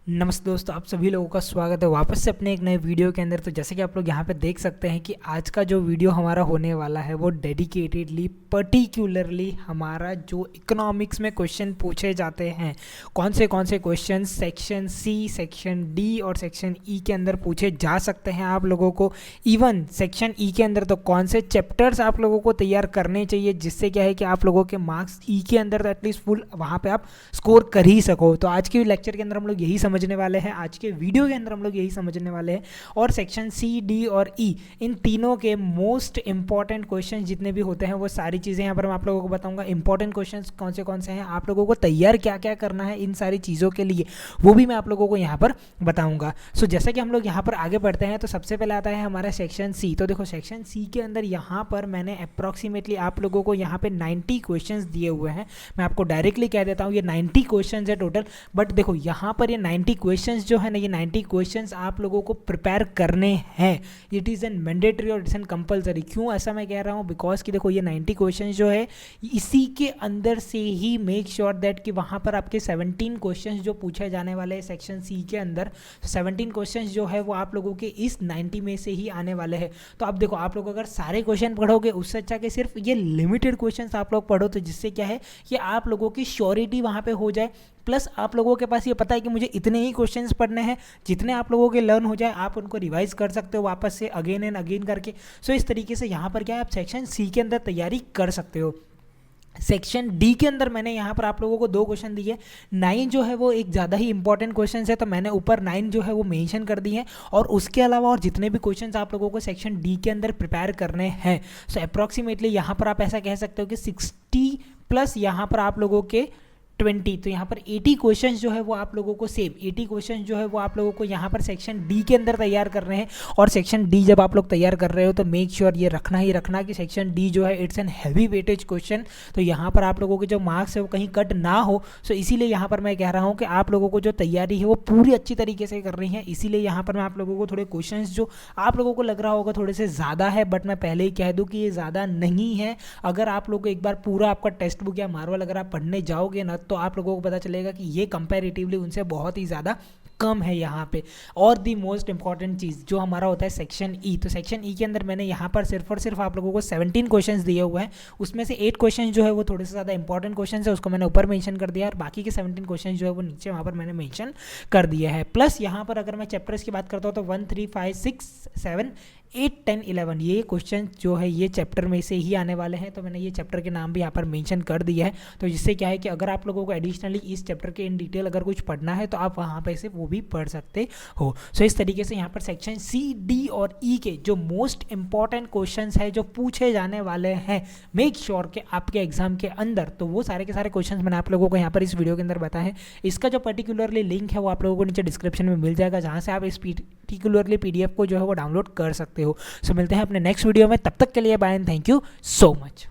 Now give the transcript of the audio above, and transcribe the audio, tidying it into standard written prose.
नमस्ते दोस्तों, आप सभी लोगों का स्वागत है वापस से अपने एक नए वीडियो के अंदर। तो जैसे कि आप लोग यहाँ पे देख सकते हैं कि आज का जो वीडियो हमारा होने वाला है वो डेडिकेटेडली पर्टिकुलरली हमारा जो इकोनॉमिक्स में क्वेश्चन पूछे जाते हैं, कौन से question section C, section D और सेक्शन ई के अंदर पूछे जा सकते हैं आप लोगों को। इवन सेक्शन ई के अंदर तो कौन से चैप्टर्स आप लोगों को तैयार करने चाहिए, जिससे क्या है कि आप लोगों के मार्क्स ई के अंदर तो एटलीस्ट फुल वहाँ पर आप स्कोर कर ही सको। तो आज के लेक्चर के अंदर हम लोग यही समझने वाले हैं, आज के वीडियो के अंदर हम लोग यही समझने वाले हैं। और सेक्शन सी, डी और ई, इन तीनों के मोस्ट इंपॉर्टेंट क्वेश्चन जितने भी होते हैं वो सारी चीज़ें यहाँ पर मैं आप लोगों को बताऊंगा। इंपॉर्टेंट क्वेश्चन कौन से हैं, आप लोगों को तैयार क्या क्या करना है इन सारी चीज़ों के लिए, वो भी मैं आप लोगों को यहाँ पर बताऊंगा। सो जैसा कि हम लोग यहाँ पर आगे बढ़ते हैं तो सबसे पहले आता है हमारा सेक्शन सी। तो देखो सेक्शन सी के अंदर यहाँ पर मैंने अप्रॉक्सीमेटली आप लोगों को यहाँ पे 90 क्वेश्चंस दिए हुए हैं। मैं आपको डायरेक्टली कह देता हूँ ये 90 क्वेश्चंस है टोटल। बट देखो यहाँ पर ये 90 क्वेश्चंस जो है ना, ये 90 क्वेश्चंस आप लोगों को प्रिपेयर करने हैं। इट इज़ एन मैंडेटरी और इट्स एन कंपलसरी। क्यों ऐसा मैं कह रहा हूँ? बिकॉज कि देखो ये 90 क्वेश्चंस जो है इसी के अंदर से ही मेक श्योर दैट कि वहाँ पर आपके 17 क्वेश्चंस जो पूछे जाने वाले हैं सेक्शन सी के अंदर, 17 क्वेश्चंस जो है वो आप लोगों के इस 90 में से ही आने वाले हैं। तो अब देखो आप लोग अगर सारे क्वेश्चन पढ़ोगे उससे अच्छा कि सिर्फ ये लिमिटेड क्वेश्चंस आप लोग पढ़ो, तो जिससे क्या है कि आप लोगों की श्योरिटी वहाँ पे हो जाए। प्लस आप लोगों के पास ये पता है कि मुझे इतने ही क्वेश्चंस पढ़ने हैं, जितने आप लोगों के लर्न हो जाए आप उनको रिवाइज कर सकते हो वापस से अगेन एंड अगेन करके। सो इस तरीके से यहाँ पर क्या है, आप सेक्शन सी के अंदर तैयारी कर सकते हो। सेक्शन डी के अंदर मैंने यहाँ पर आप लोगों को 2 क्वेश्चन दिए। 9 जो है वो एक ज़्यादा ही इंपॉर्टेंट क्वेश्चन है, तो मैंने ऊपर 9 जो है वो मेंशन कर दी है। और उसके अलावा और जितने भी क्वेश्चंस आप लोगों को सेक्शन डी के अंदर प्रिपेयर करने हैं, सो अप्रॉक्सीमेटली यहाँ पर आप ऐसा कह सकते हो कि 60 प्लस यहाँ पर आप लोगों के 20, तो यहाँ पर 80 क्वेश्चन जो है वो आप लोगों को 80 क्वेश्चन जो है वो आप लोगों को यहाँ पर सेक्शन डी के अंदर तैयार कर रहे हैं। और सेक्शन डी जब आप लोग तैयार कर रहे हो तो मेक श्योर ये रखना ही रखना कि सेक्शन डी जो है it's an heavy weightage question. तो यहाँ पर आप लोगों के जो मार्क्स है वो कहीं कट ना हो। सो इसीलिए यहाँ पर मैं कह रहा हूँ कि आप लोगों को जो तैयारी है वो पूरी अच्छी तरीके से कर रही है। इसीलिए यहाँ पर मैं आप लोगों को थोड़े क्वेश्चन जो आप लोगों को लग रहा होगा थोड़े से ज़्यादा है, बट मैं पहले ही कह दूँ कि ये ज़्यादा नहीं है। अगर आप लोग एक बार पूरा आपका टेक्स्ट बुक या मार्वल अगर आप पढ़ने जाओगे ना, तो आप लोगों को पता चलेगा कि ये कंपैरेटिवली उनसे बहुत ही ज़्यादा कम है यहाँ पे। और दी मोस्ट इंपॉर्टेंट चीज़ जो हमारा होता है सेक्शन ई, तो सेक्शन ई के अंदर मैंने यहाँ पर सिर्फ और सिर्फ आप लोगों को 17 क्वेश्चंस दिए हुए हैं। उसमें से 8 क्वेश्चन जो है वो थोड़े से ज़्यादा इंपॉर्टेंट क्वेश्चन है, उसको मैंने ऊपर मेंशन कर दिया, और बाकी के 17 क्वेश्चन जो है वो नीचे वहाँ पर मैंने मेंशन कर दिया है। प्लस यहाँ पर अगर मैं चैप्टर्स की बात करता हूँ तो 1, 3, 5, 6, 7, 8, 10, 11 ये क्वेश्चन जो है ये चैप्टर में से ही आने वाले हैं। तो मैंने ये चैप्टर के नाम भी यहाँ पर मेंशन कर दिया है। तो जिससे क्या है कि अगर आप लोगों को एडिशनली इस चैप्टर के इन डिटेल अगर कुछ पढ़ना है तो आप वहाँ पे से वो भी पढ़ सकते हो। सो इस तरीके से यहाँ पर सेक्शन सी, डी और ई के जो मोस्ट इंपॉर्टेंट क्वेश्चंस है जो पूछे जाने वाले हैं मेक श्योर के आपके एग्जाम के अंदर, तो वो सारे के सारे क्वेश्चंस मैंने आप लोगों को यहाँ पर इस वीडियो के अंदर बताए हैं। इसका जो पर्टिकुलरली लिंक है वो आप लोगों को नीचे डिस्क्रिप्शन में मिल जाएगा, जहाँ से आप इस पर्टिकुलरली PDF को जो है वो डाउनलोड कर सकते हो। सो मिलते हैं अपने नेक्स्ट वीडियो में, तब तक के लिए bye and thank you so much.